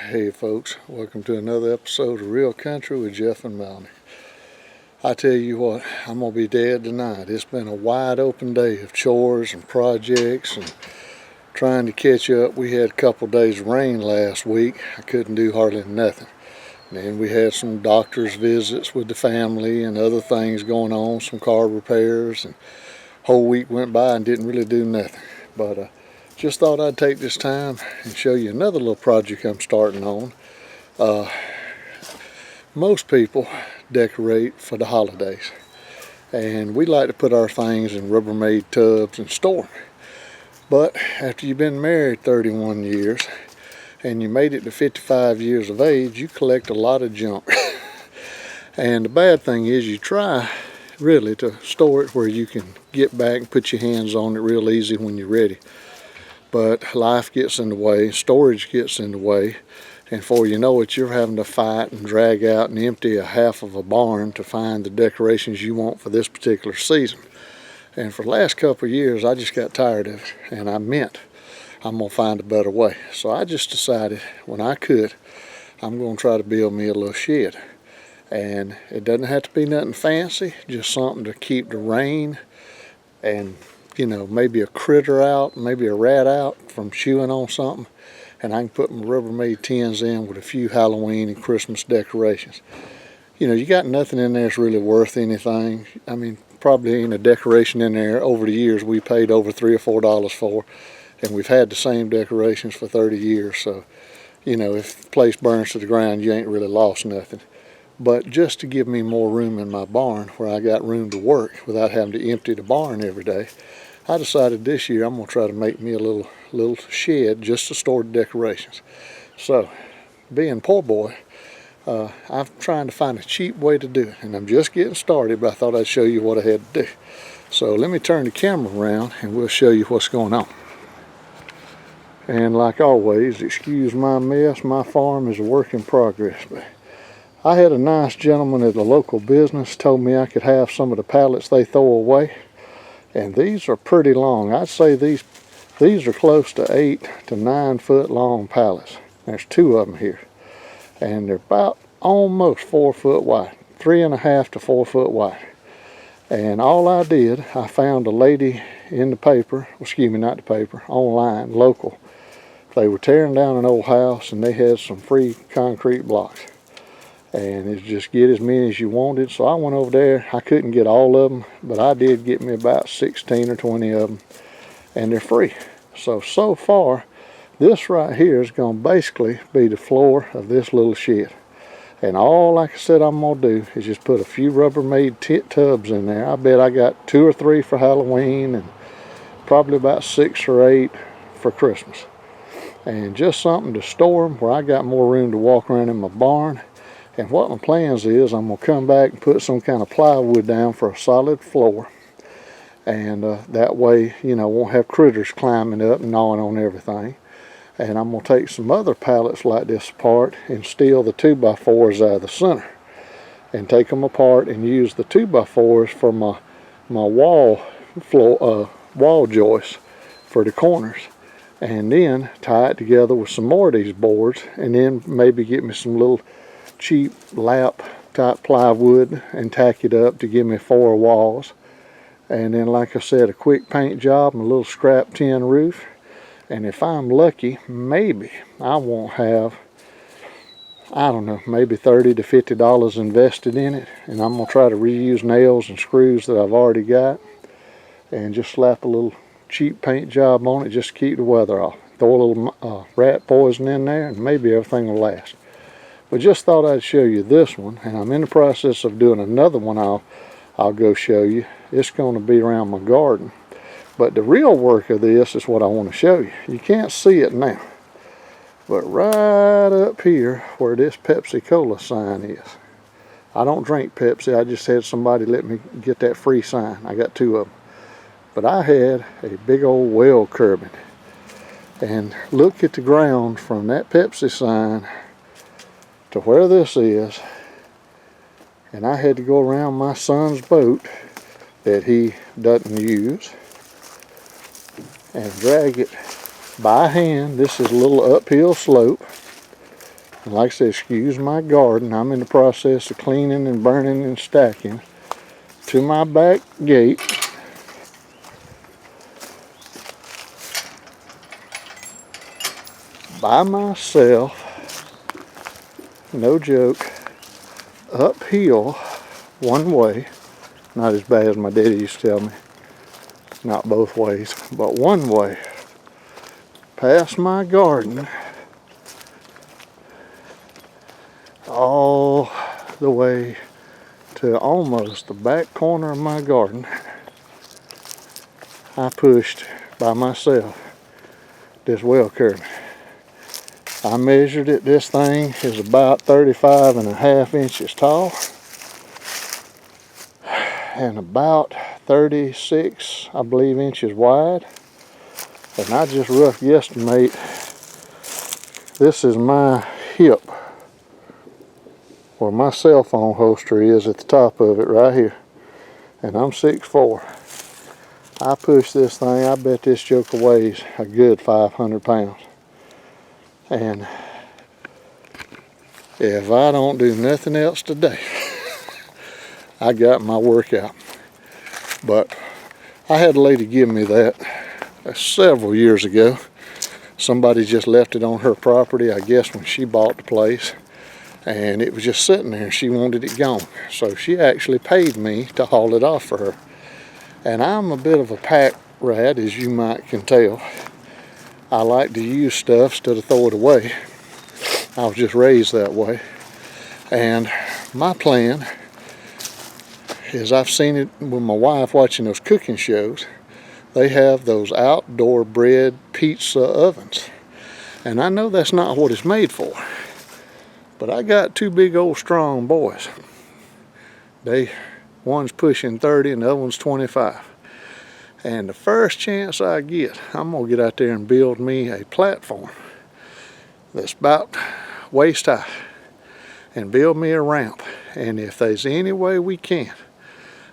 Hey folks, welcome to another episode of Real Country with Jeff and Melanie. I tell you what, I'm going to be dead tonight. It's been a wide open day of chores and projects and trying to catch up. We had a couple days of rain last week. I couldn't do hardly nothing. And then we had some doctor's visits with the family and other things going on, some car repairs, and whole week went by and didn't really do nothing. But just thought I'd take this time and show you another little project I'm starting on. Most people decorate for the holidays, and we like to put our things in Rubbermaid tubs and store them. But after you've been married 31 years and you made it to 55 years of age, you collect a lot of junk. And the bad thing is you try really to store it where you can get back and put your hands on it real easy when you're ready. But life gets in the way, storage gets in the way, and before you know it, you're having to fight and drag out and empty a half of a barn to find the decorations you want for this particular season. And for the last couple of years, I just got tired of it, and I'm going to find a better way. So I just decided when I could, I'm going to try to build me a little shed. And it doesn't have to be nothing fancy, just something to keep the rain and maybe a critter out, maybe a rat out from chewing on something, and I can put my Rubbermaid tins in with a few Halloween and Christmas decorations. You got nothing in there that's really worth anything. I mean, probably ain't a decoration in there over the years we paid over $3 or $4 for, and we've had the same decorations for 30 years, so, if the place burns to the ground, you ain't really lost nothing. But just to give me more room in my barn where I got room to work without having to empty the barn every day, I decided this year I'm going to try to make me a little shed just to store the decorations. So, being poor boy, I'm trying to find a cheap way to do it. And I'm just getting started, but I thought I'd show you what I had to do. So let me turn the camera around and we'll show you what's going on. And like always, excuse my mess, my farm is a work in progress. But I had a nice gentleman at a local business told me I could have some of the pallets they throw away. And these are pretty long. I'd say these are close to 8 to 9 foot long pallets. There's 2 of them here. And they're about almost 4 foot wide, 3.5 to 4 foot wide. And all I did, I found a lady in the paper, excuse me, not the paper, online, local. They were tearing down an old house and they had some free concrete blocks. And it's just get as many as you wanted. So I went over there. I couldn't get all of them, but I did get me about 16 or 20 of them, and they're free. So far, this right here is going to basically be the floor of this little shed. And all, like I said, I'm going to do is just put a few Rubbermaid tubs in there. I bet I got 2 or 3 for Halloween and probably about 6 or 8 for Christmas. And just something to store them where I got more room to walk around in my barn. And what my plans is, I'm going to come back and put some kind of plywood down for a solid floor. And that way, won't have critters climbing up and gnawing on everything. And I'm going to take some other pallets like this apart and steal the 2x4s out of the center. And take them apart and use the 2x4s for my wall joists for the corners. And then tie it together with some more of these boards. And then maybe get me some little cheap lap type plywood and tack it up to give me 4 walls. And then, like I said, a quick paint job and a little scrap tin roof. And if I'm lucky, maybe I won't have, I don't know, maybe $30 to $50 invested in it. And I'm going to try to reuse nails and screws that I've already got and just slap a little cheap paint job on it just to keep the weather off. Throw a little rat poison in there and maybe everything will last. But just thought I'd show you this one, and I'm in the process of doing another one I'll go show you. It's going to be around my garden. But the real work of this is what I want to show you. You can't see it now. But right up here where this Pepsi Cola sign is. I don't drink Pepsi, I just had somebody let me get that free sign. I got 2 of them. But I had a big old well curbing. And look at the ground from that Pepsi sign to where this is, and I had to go around my son's boat that he doesn't use and drag it by hand. This is a little uphill slope, And like I said, excuse my garden. I'm in the process of cleaning and burning and stacking to my back gate. By myself, no joke, uphill one way. Not as bad as my daddy used to tell me, not both ways, but one way, past my garden, all the way to almost the back corner of my garden. I pushed by myself this well curving. I measured it. This thing is about 35.5 inches tall and about 36, I believe, inches wide. And I just rough guesstimate, this is my hip, where my cell phone holster is at the top of it right here. And I'm 6'4". I push this thing, I bet this joker weighs a good 500 pounds. And if I don't do nothing else today, I got my workout. But I had a lady give me that several years ago. Somebody just left it on her property, I guess, when she bought the place. And it was just sitting there and she wanted it gone. So she actually paid me to haul it off for her. And I'm a bit of a pack rat, as you might can tell. I like to use stuff instead of throw it away. I was just raised that way. And my plan is, I've seen it with my wife watching those cooking shows. They have those outdoor bread pizza ovens. And I know that's not what it's made for. But I got two big old strong boys. One's pushing 30 and the other one's 25. And the first chance I get, I'm gonna get out there and build me a platform that's about waist high and build me a ramp. And if there's any way we can,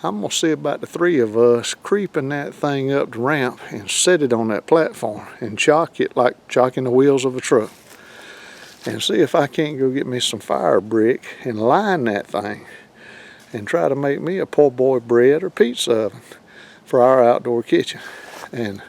I'm gonna see about the three of us creeping that thing up the ramp and set it on that platform and chalk it like chalking the wheels of a truck. And see if I can't go get me some fire brick and line that thing and try to make me a po' boy bread or pizza oven for our outdoor kitchen. And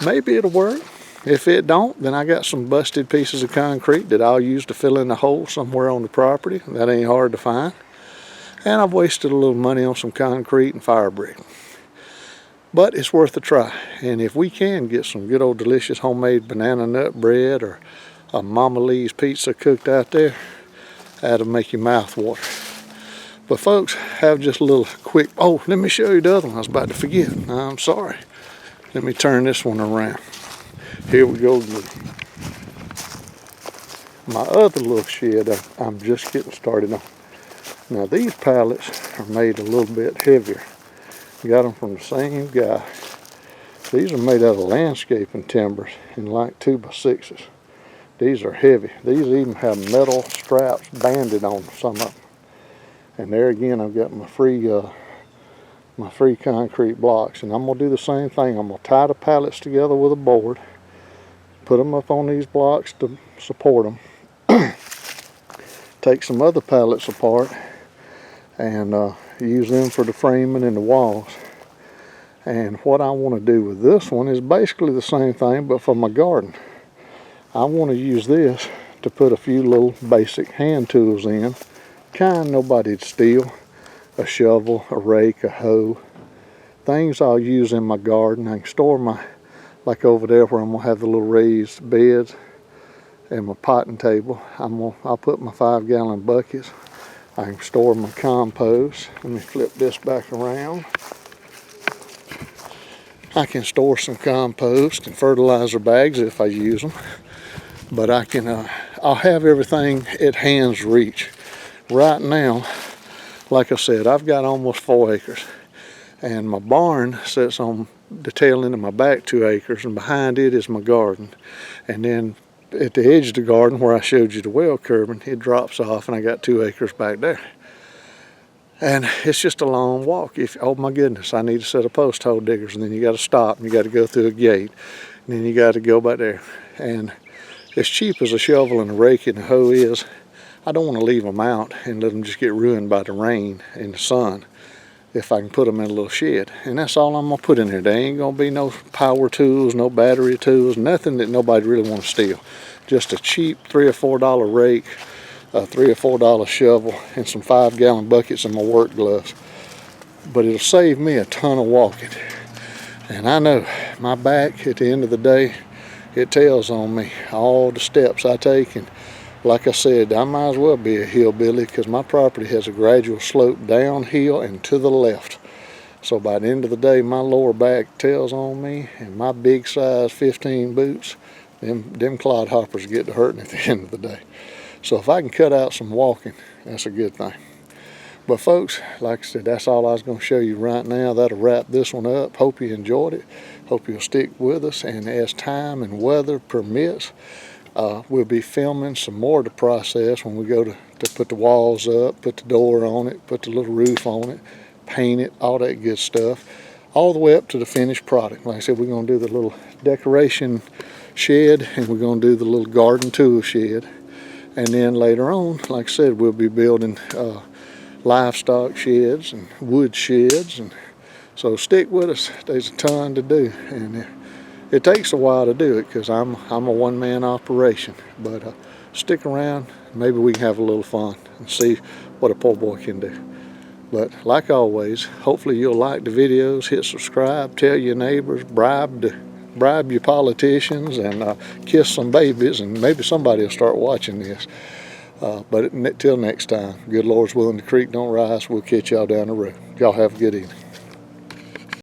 maybe it'll work. If it don't, then I got some busted pieces of concrete that I'll use to fill in the hole somewhere on the property. That ain't hard to find. And I've wasted a little money on some concrete and fire brick. But it's worth a try. And if we can get some good old delicious homemade banana nut bread or a Mama Lee's pizza cooked out there, that'll make your mouth water. But folks, have just a little quick, oh, let me show you the other one. I was about to forget. I'm sorry. Let me turn this one around. Here we go again. My other little shed I'm just getting started on. Now these pallets are made a little bit heavier. Got them from the same guy. These are made out of landscaping timbers in like 2x6s. These are heavy. These even have metal straps banded on some of them. And there again, I've got my free concrete blocks. And I'm going to do the same thing. I'm going to tie the pallets together with a board, put them up on these blocks to support them, take some other pallets apart, and use them for the framing and the walls. And what I want to do with this one is basically the same thing, but for my garden. I want to use this to put a few little basic hand tools in, kind nobody'd steal. A shovel, a rake, a hoe, things I'll use in my garden. I can store my, like over there where I'm going to have the little raised beds and my potting table. I'll put my 5-gallon buckets. I can store my compost. Let me flip this back around. I can store some compost and fertilizer bags if I use them. But I'll have everything at hand's reach. Right now, like I said, I've got almost 4 acres. And my barn sits on the tail end of my back 2 acres, and behind it is my garden. And then at the edge of the garden where I showed you the well curving, it drops off and I got 2 acres back there. And it's just a long walk. Oh my goodness, I need a set of post hole diggers, and then you got to stop and you got to go through a gate, and then you got to go back there. And as cheap as a shovel and a rake and a hoe is, I don't want to leave them out and let them just get ruined by the rain and the sun if I can put them in a little shed. And that's all I'm going to put in there. There ain't going to be no power tools, no battery tools, nothing that nobody really want to steal. Just a cheap $3 or $4 rake, a $3 or $4 shovel, and some 5-gallon buckets and my work gloves. But it'll save me a ton of walking. And I know my back at the end of the day, it tells on me all the steps I take. And like I said, I might as well be a hillbilly because my property has a gradual slope downhill and to the left. So by the end of the day, my lower back tells on me, and my big size 15 boots, them clodhoppers get to hurting at the end of the day. So if I can cut out some walking, that's a good thing. But folks, like I said, that's all I was going to show you right now. That'll wrap this one up. Hope you enjoyed it. Hope you'll stick with us. And as time and weather permits, we'll be filming some more of the process when we go to put the walls up, put the door on it, put the little roof on it, paint it, all that good stuff, all the way up to the finished product. Like I said, we're going to do the little decoration shed, and we're going to do the little garden tool shed. And then later on, like I said, we'll be building livestock sheds and wood sheds. And so stick with us. There's a ton to do, and it takes a while to do it because I'm a one-man operation. But stick around. Maybe we can have a little fun and see what a poor boy can do. But like always, hopefully you'll like the videos, hit subscribe, tell your neighbors, bribe your politicians, and kiss some babies, and maybe somebody will start watching this. But till next time, good Lord's willing, the creek don't rise. We'll catch y'all down the road. Y'all have a good evening.